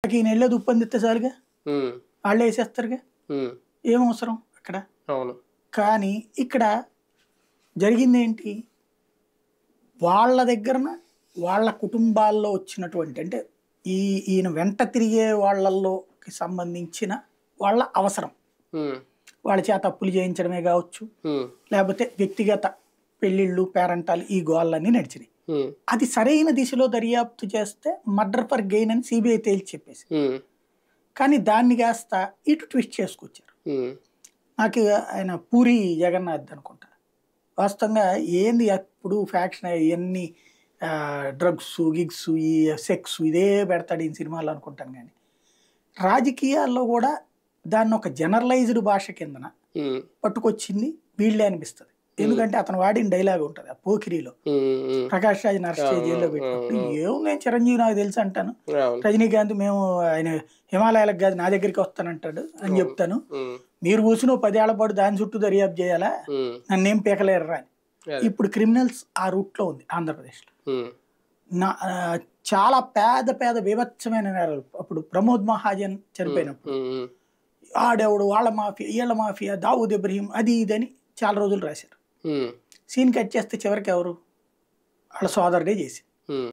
ఈయన వెళ్ళేది ఉప్పందిస్తే చాలుగా, హ్మ్. వాళ్ళే వేసేస్తారుగా, హ్మ్. ఏం అవసరం అక్కడ. అవును. కానీ ఇక్కడ జరిగింది ఏంటి, వాళ్ళ దగ్గరన వాళ్ళ కుటుంబాల్లో వచ్చినటువంటి అంటే ఈయన వెంట తిరిగే వాళ్ళల్లోకి సంబంధించిన వాళ్ళ అవసరం, హ్మ్. వాళ్ళ చేత అప్పులు చేయించడమే కావచ్చు, హ్మ్. లేకపోతే వ్యక్తిగత పెళ్ళిళ్ళు పేరంటాలు ఈ గోళ్ళన్నీ నడిచినాయి. హ్మ్. అది సరైన దిశలో దర్యాప్తు చేస్తే మర్డర్ ఫర్ గెయిన్ అని సిబిఐ తేల్చి చెప్పేసి, హ్మ్. కానీ దాన్ని కాస్త ఇటు ట్విస్ట్ చేసుకొచ్చారు. హ్మ్. నాకు ఆయన పూరి జగన్నాథ్ అనుకుంటా, వాస్తవంగా ఏంది అప్పుడు ఫ్యాక్షన్ ఇవన్నీ డ్రగ్స్ గిగ్స్ ఈ సెక్స్ ఇదే పెడతాడు ఈ సినిమాలు అనుకుంటాను. కానీ రాజకీయాల్లో కూడా దాన్ని ఒక జనరలైజ్డ్ భాష కిందన హ్మ్. పట్టుకొచ్చింది వీళ్ళే అనిపిస్తుంది. ఎందుకంటే అతను వాడిన డైలాగ్ ఉంటుంది ఆ పోకిరిలో, హ్మ్. హ్మ్. ప్రకాష్ రాజ్ అరెస్ట్ చేసి జైల్లో పెట్టినప్పుడు, ఏముంది నేను చిరంజీవి నాకు తెలుసు అంటాను, అవును. రజనీకాంత్ మేము ఆయన హిమాలయాలకు కాదు నా దగ్గరికి వస్తానంటాడు అని అవును. చెప్తాను, హ్మ్. మీరు కూర్చుని 10 ఏళ్ల పాటు దాని చుట్టూ దర్యాప్తు చేయాలా, హ్మ్. నన్నేం పీకలేరురా అని. అదే. ఇప్పుడు క్రిమినల్స్ ఆ రూట్లో ఉంది ఆంధ్రప్రదేశ్లో. హ్మ్. నా చాలా పేద పేద బీభత్సమైన నేరాలు, అప్పుడు ప్రమోద్ మహాజన్ చనిపోయినప్పుడు హ్మ్. హ్మ్. ఆడెవడు వాళ్ళ మాఫియా వీళ్ళ మాఫియా దావూద్ ఇబ్రహీం అది ఇదని చాలా రోజులు రాశారు. హ్మ్. సీన్ కట్ చేస్తే చివరికి ఎవరు, వాళ్ళ సోదరుడే చేసి హ్మ్.